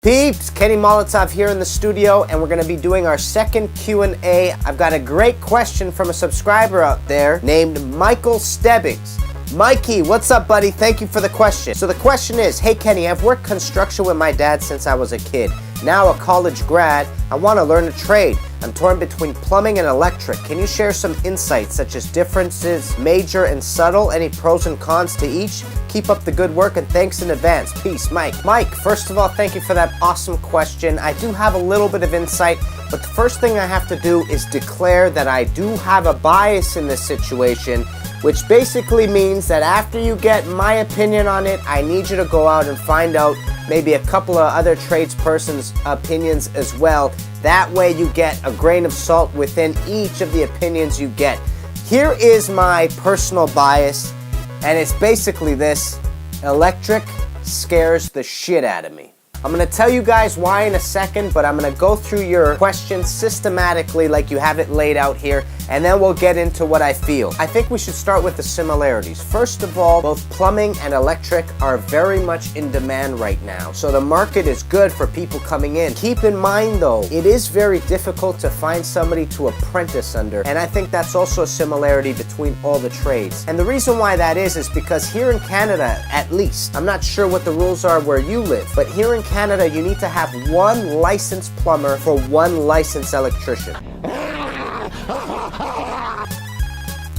Peeps, Kenny Molotov here in the studio, and we're going to be doing our second Q&A. I've got a great question from a subscriber out there named Michael Stebbings. Mikey, what's up, buddy? Thank you for the question. So the question is, hey Kenny, I've worked construction with my dad since I was a kid. Now a college grad, I want to learn a trade. I'm torn between plumbing and electric. Can you share some insights such as differences, major and subtle, any pros and cons to each? Keep up the good work and thanks in advance. Peace, Mike. Mike, first of all, thank you for that awesome question. I do have a little bit of insight, but the first thing I have to do is declare that I do have a bias in this situation, which basically means that after you get my opinion on it, I need you to go out and find out maybe a couple of other tradespersons' opinions as well. That way you get a grain of salt within each of the opinions you get. Here is my personal bias, and it's basically this: electric scares the shit out of me. I'm going to tell you guys why in a second, but I'm going to go through your questions systematically like you have it laid out here, and then we'll get into what I feel. I think we should start with the similarities. First of all, both plumbing and electric are very much in demand right now, so the market is good for people coming in. Keep in mind though, it is very difficult to find somebody to apprentice under, and I think that's also a similarity between all the trades. And the reason why that is because here in Canada, at least, I'm not sure what the rules are where you live, but here in Canada, you need to have one licensed plumber for one licensed electrician.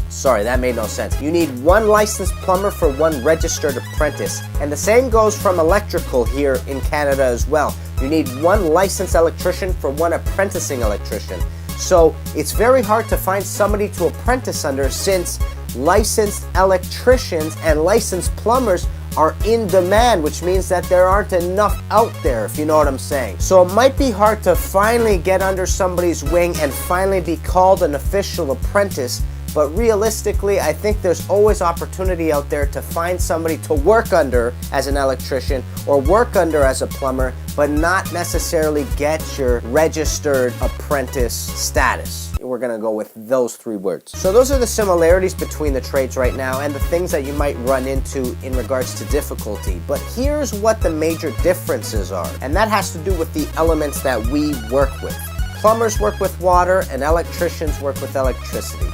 Sorry, that made no sense. You need one licensed plumber for one registered apprentice. And the same goes from electrical here in Canada as well. You need one licensed electrician for one apprenticing electrician. So it's very hard to find somebody to apprentice under, since licensed electricians and licensed plumbers are in demand, which means that there aren't enough out there, if you know what I'm saying. So it might be hard to finally get under somebody's wing and finally be called an official apprentice, but realistically, I think there's always opportunity out there to find somebody to work under as an electrician or work under as a plumber, but not necessarily get your registered apprentice status. We're gonna go with those three words. So those are the similarities between the trades right now and the things that you might run into in regards to difficulty. But here's what the major differences are, and that has to do with the elements that we work with. Plumbers work with water and electricians work with electricity.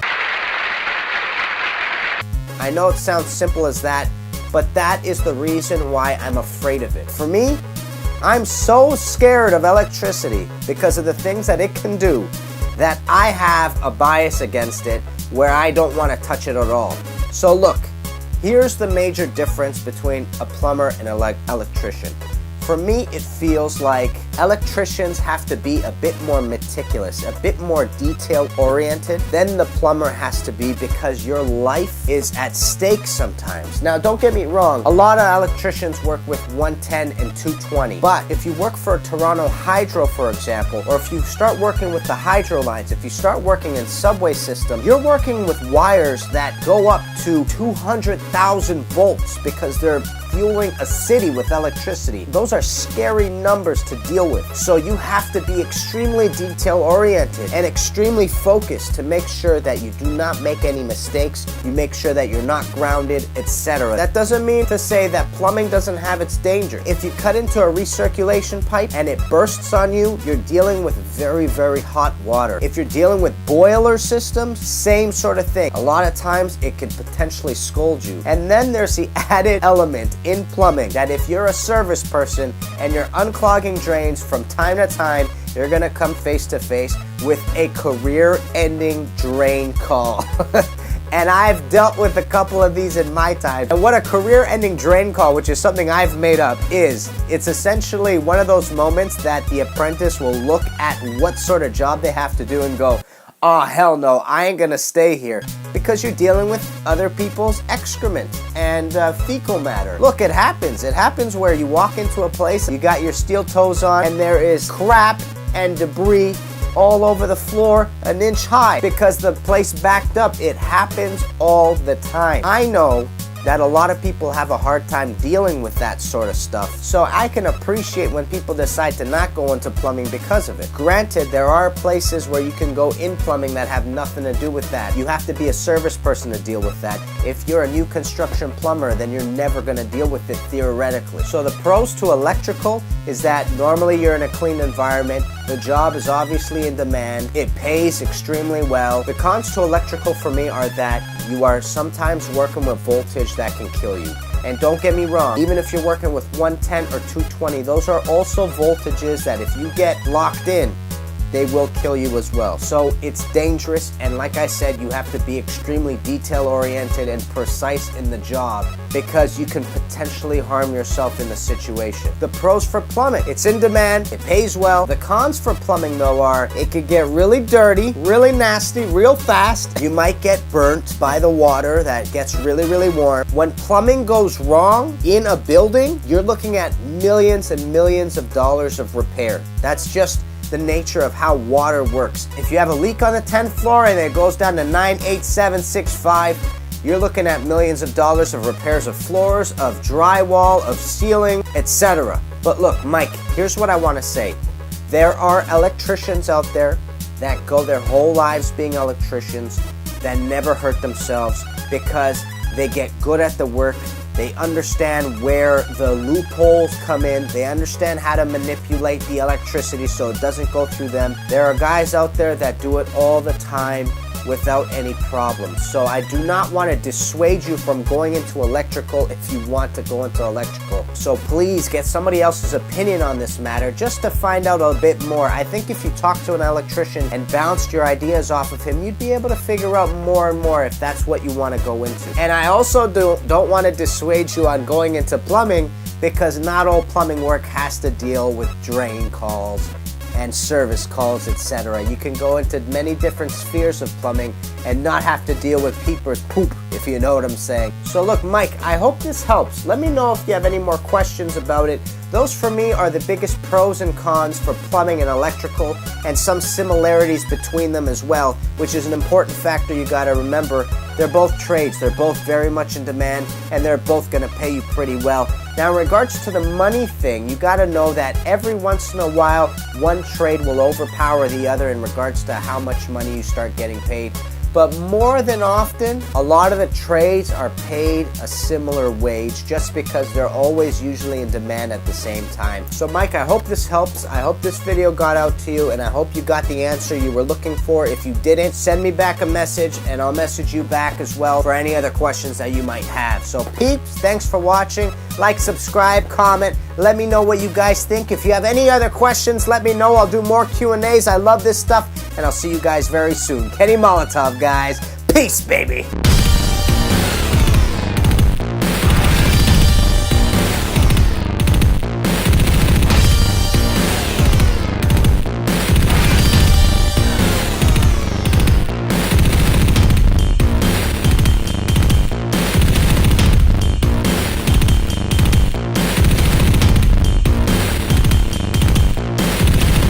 I know it sounds simple as that, but that is the reason why I'm afraid of it. For me, I'm so scared of electricity because of the things that it can do that I have a bias against it where I don't want to touch it at all. So look, here's the major difference between a plumber and an electrician. For me, it feels like electricians have to be a bit more meticulous, a bit more detail-oriented than the plumber has to be, because your life is at stake sometimes. Now, don't get me wrong, a lot of electricians work with 110 and 220, but if you work for Toronto Hydro, for example, or if you start working with the hydro lines, if you start working in subway system, you're working with wires that go up to 200,000 volts because they're fueling a city with electricity. Those are scary numbers to deal with. So you have to be extremely detail-oriented and extremely focused to make sure that you do not make any mistakes, you make sure that you're not grounded, etc. That doesn't mean to say that plumbing doesn't have its danger. If you cut into a recirculation pipe and it bursts on you, you're dealing with very, very hot water. If you're dealing with boiler systems, same sort of thing. A lot of times it could potentially scald you. And then there's the added element in plumbing that if you're a service person and you're unclogging drains from time to time, you're gonna come face to face with a career-ending drain call. And I've dealt with a couple of these in my time. And what a career-ending drain call, which is something I've made up, is, it's essentially one of those moments that the apprentice will look at what sort of job they have to do and go, oh, hell no, I ain't gonna stay here. Because you're dealing with other people's excrement and fecal matter. Look, it happens. It happens where you walk into a place, you got your steel toes on, and there is crap and debris all over the floor an inch high because the place backed up. It happens all the time. I know that a lot of people have a hard time dealing with that sort of stuff. So I can appreciate when people decide to not go into plumbing because of it. Granted, there are places where you can go in plumbing that have nothing to do with that. You have to be a service person to deal with that. If you're a new construction plumber, then you're never going to deal with it theoretically. So the pros to electrical is that normally you're in a clean environment. The job is obviously in demand. It pays extremely well. The cons to electrical for me are that you are sometimes working with voltage that can kill you. And don't get me wrong, even if you're working with 110 or 220, those are also voltages that if you get locked in, they will kill you as well. So it's dangerous, and like I said, you have to be extremely detail-oriented and precise in the job because you can potentially harm yourself in the situation. The pros for plumbing, it's in demand, it pays well. The cons for plumbing though are, it could get really dirty, really nasty, real fast. You might get burnt by the water that gets really, really warm. When plumbing goes wrong in a building, you're looking at millions and millions of dollars of repair. That's just the nature of how water works. If you have a leak on the 10th floor and it goes down to 98765, you're looking at millions of dollars of repairs of floors, of drywall, of ceiling, etc. But look, Mike, here's what I want to say. There are electricians out there that go their whole lives being electricians that never hurt themselves because they get good at the work. They understand where the loopholes come in. They understand how to manipulate the electricity so it doesn't go through them. There are guys out there that do it all the time without any problems. So I do not want to dissuade you from going into electrical if you want to go into electrical. So please get somebody else's opinion on this matter just to find out a bit more. I think if you talk to an electrician and bounced your ideas off of him, you'd be able to figure out more and more if that's what you want to go into. And I also don't want to dissuade you on going into plumbing because not all plumbing work has to deal with drain calls and service calls, etc. You can go into many different spheres of plumbing and not have to deal with peepers poop, if you know what I'm saying. So look, Mike, I hope this helps. Let me know if you have any more questions about it. Those for me are the biggest pros and cons for plumbing and electrical, and some similarities between them as well, which is an important factor you gotta remember. They're both trades, they're both very much in demand, and they're both gonna pay you pretty well. Now in regards to the money thing, you gotta know that every once in a while, one trade will overpower the other in regards to how much money you start getting paid. But more than often, a lot of the trades are paid a similar wage just because they're always usually in demand at the same time. So Mike, I hope this helps. I hope this video got out to you, and I hope you got the answer you were looking for. If you didn't, send me back a message and I'll message you back as well for any other questions that you might have. So peeps, thanks for watching. Like, subscribe, comment. Let me know what you guys think. If you have any other questions, let me know. I'll do more Q&As. I love this stuff, and I'll see you guys very soon. Kenny Molotov, guys. Peace, baby.